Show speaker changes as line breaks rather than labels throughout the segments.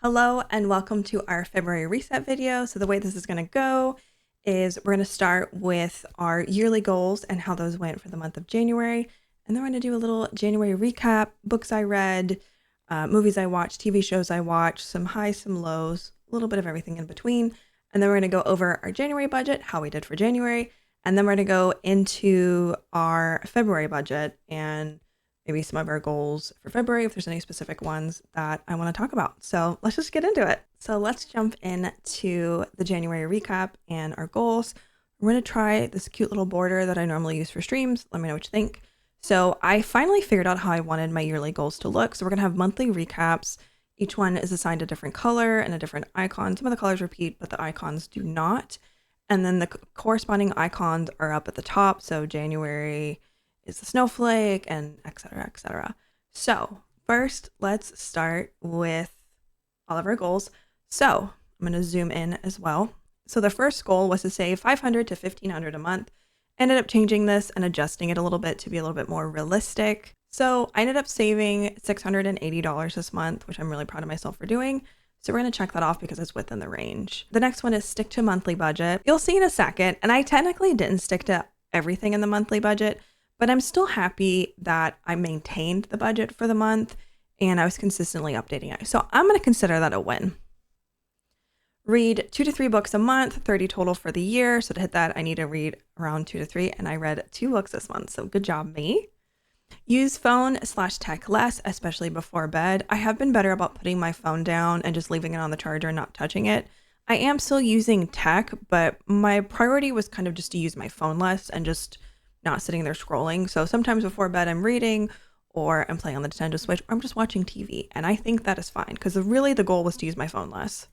Hello and welcome to our February reset video. So the way this is going to go is we're going to start with our yearly goals and how those went for the month of January. And then we're going to do a little January recap, books I read, movies I watched, TV shows I watched, some highs, some lows, a little bit of everything in between. And then we're going to go over our January budget, how we did for January. And then we're going to go into our February budget and maybe some of our goals for February, if there's any specific ones that I want to talk about. So let's just get into it. So let's jump into the January recap and our goals. We're going to try this cute little border that I normally use for streams. Let me know what you think. So I finally figured out how I wanted my yearly goals to look. So we're going to have monthly recaps. Each one is assigned a different color and a different icon. Some of the colors repeat, but the icons do not. And then the corresponding icons are up at the top. So January is the snowflake, and et cetera, et cetera. So first, let's start with all of our goals. So I'm going to zoom in as well. So the first goal was to save $500 to $1,500 a month. Ended up changing this and adjusting it a little bit to be a little bit more realistic. So I ended up saving $680 this month, which I'm really proud of myself for doing. So we're going to check that off because it's within the range. The next one is stick to monthly budget. You'll see in a second, and I technically didn't stick to everything in the monthly budget, but I'm still happy that I maintained the budget for the month and I was consistently updating it. So I'm going to consider that a win. Read 2 to 3 books a month, 30 total for the year. So to hit that, I need to read around 2 to 3, and I read 2 books this month. So good job, me. Use phone/tech less, especially before bed. I have been better about putting my phone down and just leaving it on the charger and not touching it. I am still using tech, but my priority was kind of just to use my phone less and just not sitting there scrolling. So sometimes before bed I'm reading, or I'm playing on the Nintendo Switch, or I'm just watching TV. And I think that is fine because really the goal was to use my phone less.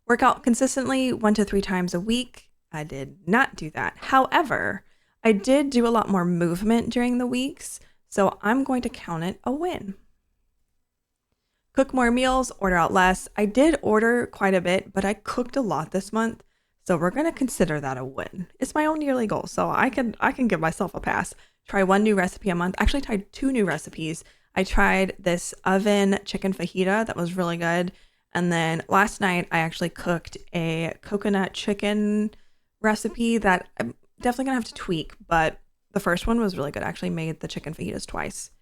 Work out consistently 1 to 3 times a week. I did not do that. However, I did do a lot more movement during the weeks, so I'm going to count it a win. Cook more meals, order out less. I did order quite a bit, but I cooked a lot this month. So we're going to consider that a win. It's my own yearly goal, so I can give myself a pass. Try 1 new recipe a month. Actually tried 2 new recipes. I tried this oven chicken fajita that was really good. And then last night I actually cooked a coconut chicken recipe that I'm definitely going to have to tweak, but the first one was really good. I actually made the chicken fajitas twice.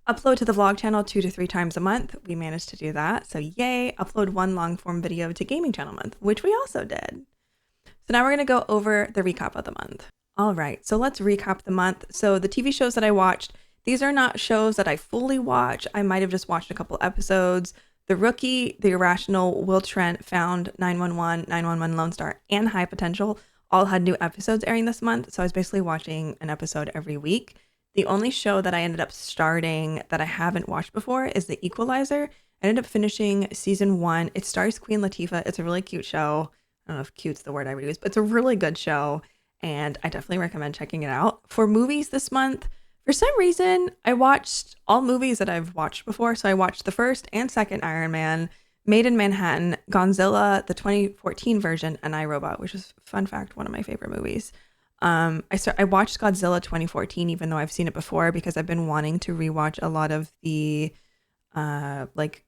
Upload to the vlog channel 2 to 3 times a month. We managed to do that. So yay. Upload 1 long form video to gaming channel month, which we also did. So now we're going to go over the recap of the month. All right, so let's recap the month. So the TV shows that I watched, these are not shows that I fully watch. I might have just watched a couple episodes. The Rookie, The Irrational, Will Trent, Found, 911, 911 Lone Star, and High Potential all had new episodes airing this month. So I was basically watching an episode every week. The only show that I ended up starting that I haven't watched before is The Equalizer. I ended up finishing season 1. It stars Queen Latifah. It's a really cute show. I don't know if cute's the word I would use, but it's a really good show and I definitely recommend checking it out. For movies this month, for some reason, I watched all movies that I've watched before. So I watched the first and second Iron Man, Made in Manhattan, Godzilla, the 2014 version, and I, Robot, which is, fun fact, one of my favorite movies. I watched Godzilla 2014, even though I've seen it before, because I've been wanting to rewatch a lot of the like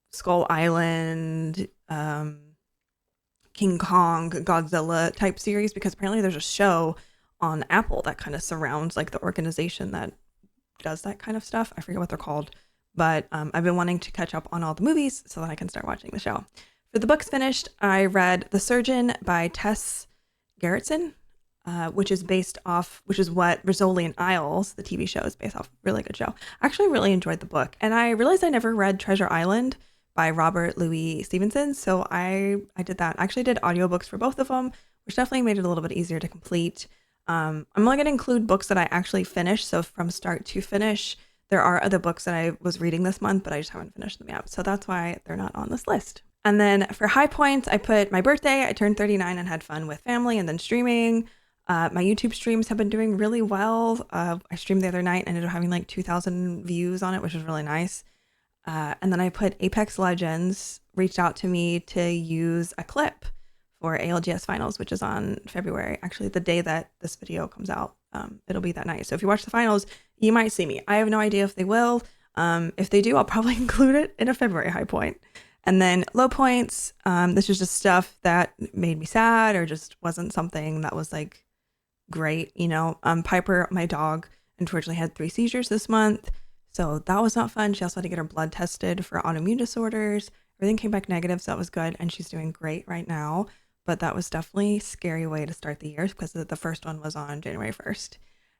Skull Island, King Kong, Godzilla type series, because apparently there's a show on Apple that kind of surrounds like the organization that does that kind of stuff. I forget what they're called, but I've been wanting to catch up on all the movies so that I can start watching the show. For the books finished, I read The Surgeon by Tess Gerritsen, which is what Rizzoli and Isles, the TV show, is based off. Really good show. I actually really enjoyed the book, and I realized I never read Treasure Island by Robert Louis Stevenson, so I did that. I actually did audiobooks for both of them, which definitely made it a little bit easier to complete. I'm only going to include books that I actually finished, so from start to finish. There are other books that I was reading this month, but I just haven't finished them yet, so that's why they're not on this list. And then for high points, I put my birthday. I turned 39 and had fun with family, and then streaming. My YouTube streams have been doing really well. I streamed the other night and ended up having like 2,000 views on it, which was really nice. And then I put Apex Legends reached out to me to use a clip for ALGS finals, which is on February. Actually, the day that this video comes out, it'll be that night. So if you watch the finals, you might see me. I have no idea if they will. If they do, I'll probably include it in a February high point. And then low points, this is just stuff that made me sad or just wasn't something that was like great, you know. Piper, my dog, unfortunately had 3 seizures this month. So that was not fun. She also had to get her blood tested for autoimmune disorders. Everything came back negative, so that was good. And she's doing great right now. But that was definitely a scary way to start the year because the first one was on January 1st.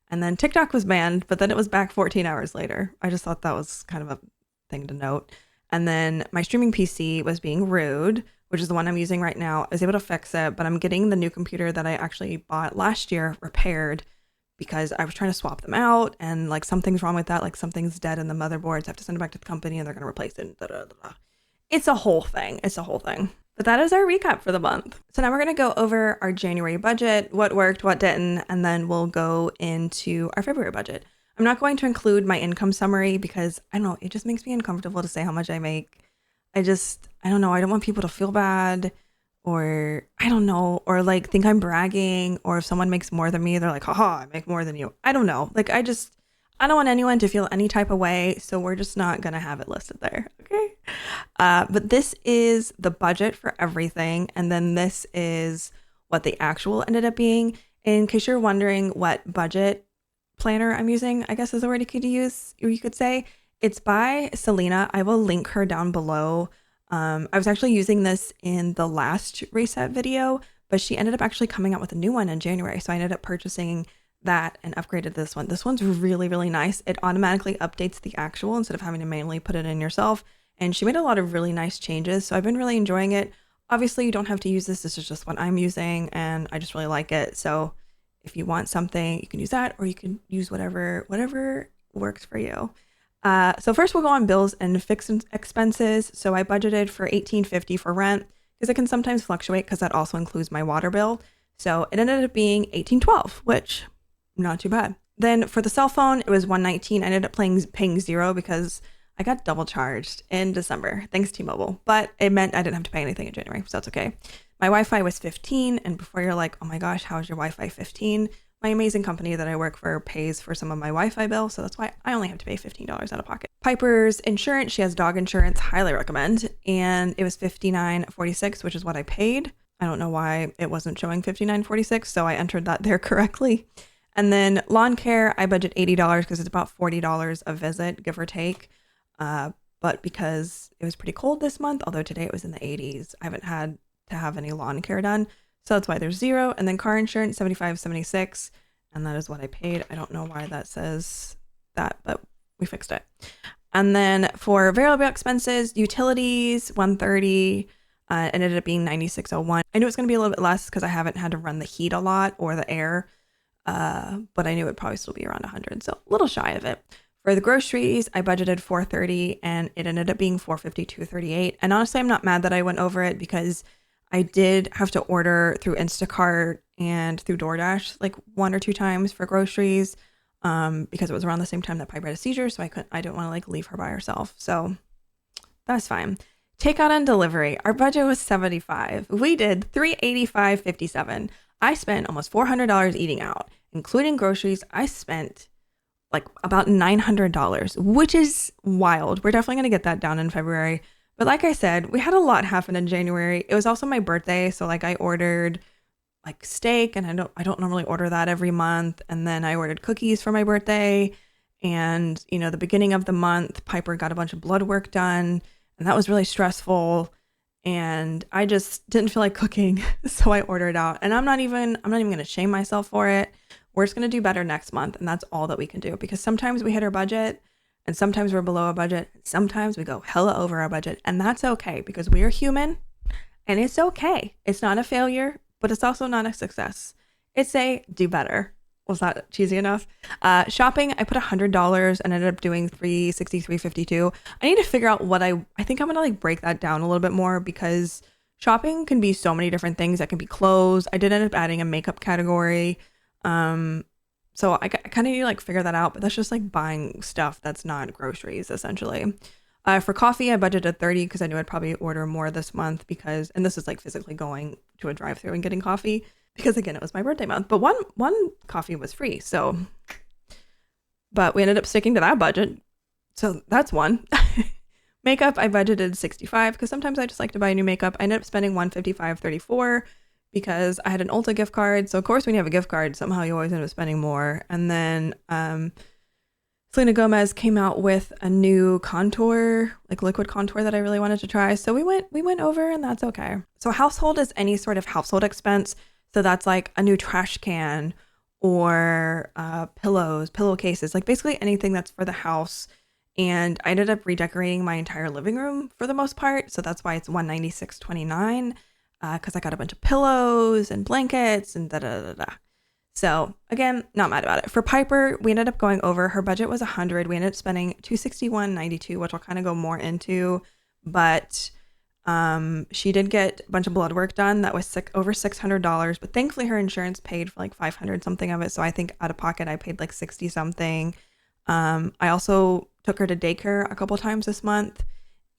And then TikTok was banned, but then it was back 14 hours later. I just thought that was kind of a thing to note. And then my streaming PC was being rude, which is the one I'm using right now. I was able to fix it, but I'm getting the new computer that I actually bought last year repaired because I was trying to swap them out and like something's wrong with that. Like something's dead in the motherboards. I have to send it back to the company and they're going to replace it. It's a whole thing. It's a whole thing. But that is our recap for the month. So now we're going to go over our January budget, what worked, what didn't, and then we'll go into our February budget. I'm not going to include my income summary because I don't know, it just makes me uncomfortable to say how much I make. I don't know. I don't want people to feel bad or I don't know, or like think I'm bragging, or if someone makes more than me, they're like, haha, I make more than you. I don't know. Like I don't want anyone to feel any type of way. So we're just not going to have it listed there. Okay. But this is the budget for everything. And then this is what the actual ended up being. In case you're wondering what budget planner I'm using, I guess is the word you could use, or you could say. It's by Selena. I will link her down below. I was actually using this in the last reset video, but she ended up actually coming out with a new one in January. So I ended up purchasing that and upgraded this one. This one's really, really nice. It automatically updates the actual instead of having to manually put it in yourself. And she made a lot of really nice changes. So I've been really enjoying it. Obviously, you don't have to use this. This is just what I'm using and I just really like it. So if you want something, you can use that, or you can use whatever works for you. So first we'll go on bills and fixed expenses. So I budgeted for $18.50 for rent because it can sometimes fluctuate because that also includes my water bill. So it ended up being $18.12, which not too bad. Then for the cell phone, it was $119. I ended up paying $0 because I got double charged in December, thanks T-Mobile, but it meant I didn't have to pay anything in January, so that's okay. My Wi-Fi was $15, and before you're like, oh my gosh, how is your Wi-Fi $15? My amazing company that I work for pays for some of my Wi-Fi bill, so that's why I only have to pay $15 out of pocket. Piper's insurance, she has dog insurance, highly recommend, and it was $59.46, which is what I paid. I don't know why it wasn't showing $59.46, so I entered that there correctly. And then lawn care, I budget $80 because it's about $40 a visit, give or take. But because it was pretty cold this month, although today it was in the 80s, I haven't had to have any lawn care done. So that's why there's $0. And then car insurance, $75.76. And that is what I paid. I don't know why that says that, but we fixed it. And then for variable expenses, utilities, $130. Ended up being $96.01. I knew it was going to be a little bit less because I haven't had to run the heat a lot or the air. But I knew it'd probably still be around 100, so a little shy of it. For the groceries, I budgeted $430 and it ended up being $452.38. And honestly, I'm not mad that I went over it because I did have to order through Instacart and through DoorDash like 1 or 2 times for groceries because it was around the same time that Piper had a seizure, so I didn't want to like leave her by herself. So that's fine. Takeout and delivery. Our budget was $75. We did $385.57. I spent almost $400 eating out, including groceries. I spent like about $900, which is wild. We're definitely going to get that down in February. But like I said, we had a lot happen in January. It was also my birthday. So like I ordered like steak, and I don't normally order that every month. And then I ordered cookies for my birthday. And, you know, the beginning of the month, Piper got a bunch of blood work done, and that was really stressful. And I just didn't feel like cooking, so I ordered out. And I'm not even going to shame myself for it. We're just going to do better next month, and that's all that we can do, because sometimes we hit our budget and sometimes we're below our budget. Sometimes we go hella over our budget, and that's okay because we are human, and it's okay. It's not a failure, but it's also not a success. It's a do better. Was that cheesy enough? Shopping, I put $100 and ended up doing $363.52. I need to figure out what I think I'm going to like break that down a little bit more, because shopping can be so many different things. That can be clothes. I did end up adding a makeup category. So I kind of need to like figure that out, but that's just like buying stuff that's not groceries essentially. For coffee, I budgeted $30 because I knew I'd probably order more this month and this is like physically going to a drive-thru and getting coffee, because again, it was my birthday month, but one coffee was free. So, but we ended up sticking to that budget. So that's one. Makeup, I budgeted 65 because sometimes I just like to buy new makeup. I ended up spending 155.34 because I had an Ulta gift card. So of course, when you have a gift card, somehow you always end up spending more. And then Selena Gomez came out with a new contour, like liquid contour that I really wanted to try. So we went over, and that's okay. So household is any sort of household expense. So that's like a new trash can or pillows, pillowcases, like basically anything that's for the house. And I ended up redecorating my entire living room for the most part. So that's why it's $196.29 because I got a bunch of pillows and blankets and da da da da. So again, not mad about it. For Piper, we ended up going over. Her budget was $100. We ended up spending $261.92, which I'll kind of go more into. But she did get a bunch of blood work done that was over $600. But thankfully, her insurance paid for like 500 something of it. So I think out of pocket, I paid like 60 something. I also took her to daycare a couple times this month.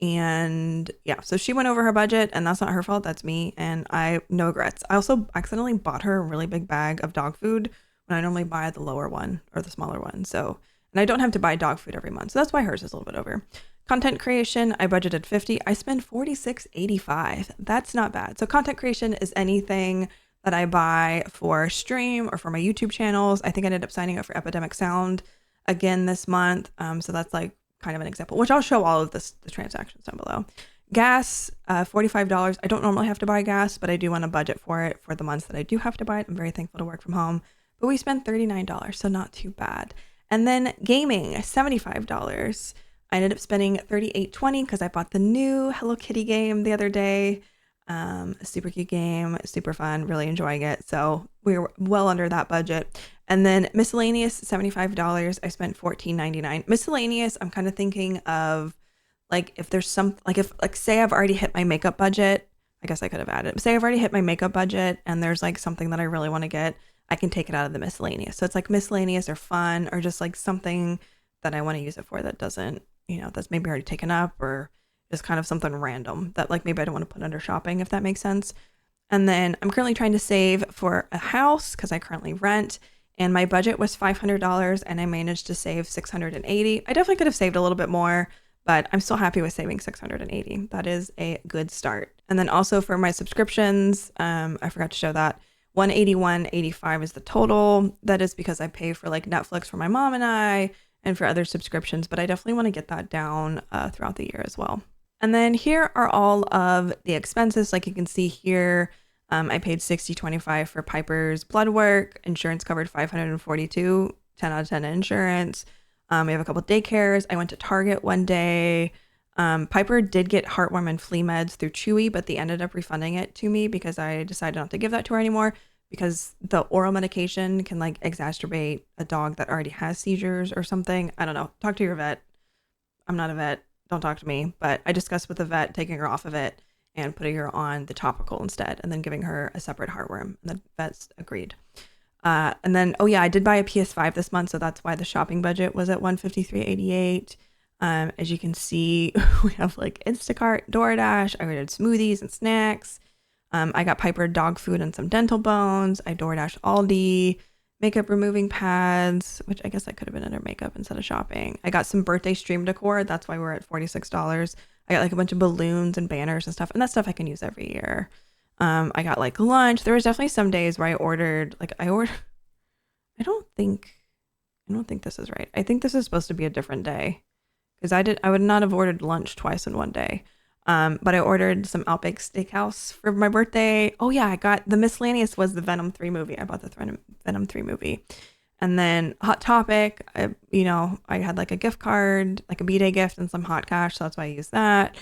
And yeah, so she went over her budget, and that's not her fault. That's me. And I no regrets. I also accidentally bought her a really big bag of dog food when I normally buy the lower one or the smaller one. So, and I don't have to buy dog food every month. So that's why hers is a little bit over. Content creation, I budgeted 50. I spent 46.85. That's not bad. So content creation is anything that I buy for stream or for my YouTube channels. I think I ended up signing up for Epidemic Sound again this month. So that's like kind of an example, which I'll show all of the transactions down below. Gas, $45. I don't normally have to buy gas, but I do want to budget for it for the months that I do have to buy it. I'm very thankful to work from home, but we spent $39, so not too bad. And then gaming, $75. I ended up spending $38.20 because I bought the new Hello Kitty game the other day. A super cute game, super fun, really enjoying it. So we were well under that budget. And then miscellaneous, $75. I spent $14.99. Miscellaneous, I'm kind of thinking of like if there's some, like if like say I've already hit my makeup budget, I guess I could have added, say I've already hit my makeup budget and there's like something that I really want to get, I can take it out of the miscellaneous. So it's like miscellaneous or fun or just like something that I want to use it for that doesn't, that's maybe already taken up or just kind of something random that like maybe I don't want to put under shopping, if that makes sense. And then I'm currently trying to save for a house because I currently rent. And my budget was $500 and I managed to save $680. I definitely could have saved a little bit more, but I'm still happy with saving $680. That is a good start. And then also for my subscriptions, I forgot to show that $181.85 is the total. That is because I pay for like Netflix for my mom and I and for other subscriptions, but I definitely want to get that down throughout the year as well. And then here are all of the expenses. Like you can see here, I paid $60.25 for Piper's blood work. Insurance covered $542, 10 out of 10 insurance. We have a couple of daycares. I went to Target one day. Piper did get heartworm and flea meds through Chewy, but they ended up refunding it to me because I decided not to give that to her anymore because the oral medication can like exacerbate a dog that already has seizures or something. I don't know. Talk to your vet. I'm not a vet. Don't talk to me. But I discussed with the vet taking her off of it and putting her on the topical instead and then giving her a separate heartworm. And the vets agreed. And then, oh yeah, I did buy a PS5 this month. So that's why the shopping budget was at $153.88. As you can see, we have like Instacart, DoorDash. I ordered smoothies and snacks. I got Piper dog food and some dental bones. I DoorDash Aldi, makeup removing pads, which I guess I could have been under makeup instead of shopping. I got some birthday stream decor. That's why we're at $46. I got like a bunch of balloons and banners and stuff. And that stuff I can use every year. I got like lunch. There was definitely some days where I don't think this is right. I think this is supposed to be a different day because I would not have ordered lunch twice in one day. But I ordered some Outback Steakhouse for my birthday. Oh yeah, I got the miscellaneous was the Venom 3 movie. I bought the Venom 3 movie. And then Hot Topic, I had like a gift card, like a B-Day gift and some hot cash. So that's why I used that.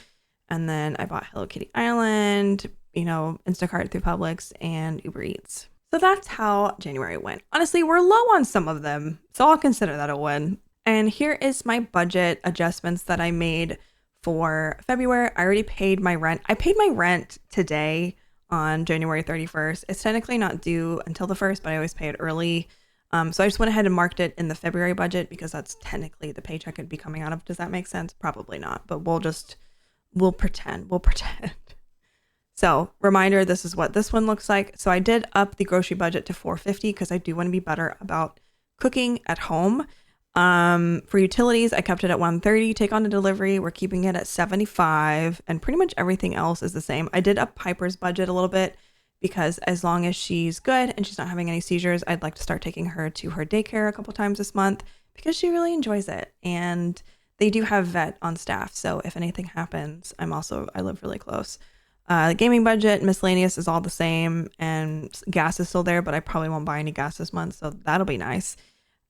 And then I bought Hello Kitty Island, Instacart through Publix and Uber Eats. So that's how January went. Honestly, we're low on some of them. So I'll consider that a win. And here is my budget adjustments that I made for February. I already paid my rent. I paid my rent today on January 31st. It's technically not due until the 1st, but I always pay it early. So I just went ahead and marked it in the February budget because that's technically the paycheck it'd be coming out of. Does that make sense? Probably not, but we'll pretend. So reminder, this is what this one looks like. So I did up the grocery budget to $450 because I do want to be better about cooking at home. For utilities, I kept it at 130. Take on a delivery, we're keeping it at 75, and pretty much everything else is the same. I did up Piper's budget a little bit because as long as she's good and she's not having any seizures, I'd like to start taking her to her daycare a couple times this month because she really enjoys it. And they do have vet on staff, so if anything happens, I live really close. Gaming budget, miscellaneous is all the same, and gas is still there, but I probably won't buy any gas this month, so that'll be nice.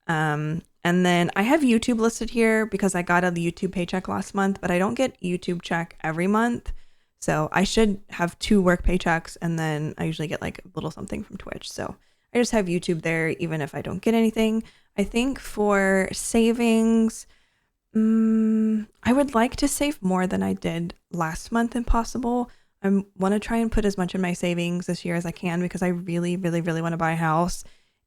And then I have YouTube listed here because I got a YouTube paycheck last month, but I don't get YouTube check every month. So I should have 2 work paychecks, and then I usually get like a little something from Twitch. So I just have YouTube there, even if I don't get anything. I think for savings, I would like to save more than I did last month if possible. I want to try and put as much in my savings this year as I can because I really, really, really want to buy a house.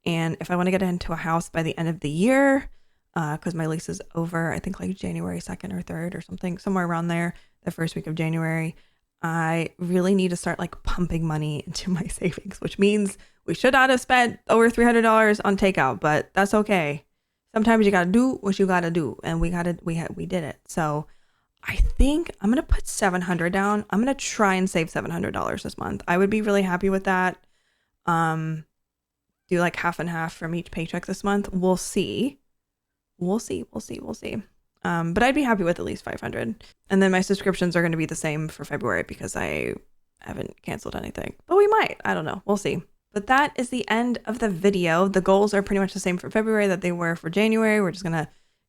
And if I want to get into a house by the end of the year, because my lease is over, I think like January 2nd or 3rd or something, somewhere around there, the first week of January, I really need to start like pumping money into my savings, which means we should not have spent over $300 on takeout, but that's okay. Sometimes you got to do what you got to do, and we did it. So I think I'm going to put 700 down. I'm going to try and save $700 this month. I would be really happy with that. Do like half and half from each paycheck this month. We'll see. But I'd be happy with at least 500. And then my subscriptions are going to be the same for February because I haven't canceled anything, but we might, I don't know. We'll see. But that is the end of the video. The goals are pretty much the same for February that they were for January. We're just going to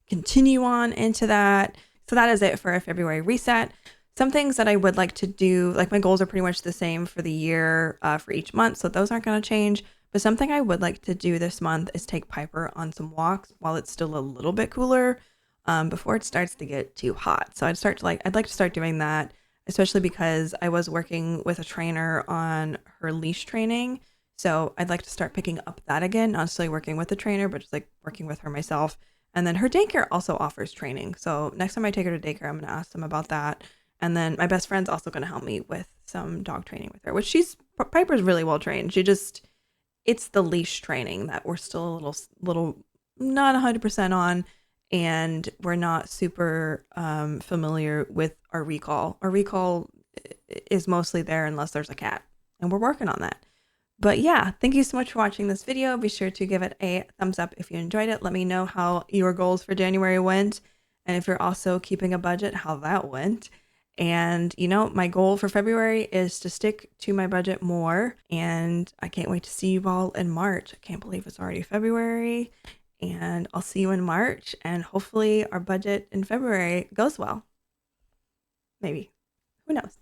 continue on into that. So that is it for a February reset. Some things that I would like to do, like my goals are pretty much the same for the year for each month. So those aren't going to change. But something I would like to do this month is take Piper on some walks while it's still a little bit cooler before it starts to get too hot. So I'd like to start doing that, especially because I was working with a trainer on her leash training. So I'd like to start picking up that again, not necessarily working with the trainer, but just like working with her myself. And then her daycare also offers training. So next time I take her to daycare, I'm going to ask them about that. And then my best friend's also going to help me with some dog training with her, which Piper's really well trained. It's the leash training that we're still a little not 100% on, and we're not super familiar with our recall. Our recall is mostly there unless there's a cat, and we're working on that. But yeah, thank you so much for watching this video. Be sure to give it a thumbs up if you enjoyed it. Let me know how your goals for January went, and if you're also keeping a budget, how that went. And, my goal for February is to stick to my budget more. And I can't wait to see you all in March. I can't believe it's already February. And I'll see you in March. And hopefully our budget in February goes well. Maybe. Who knows?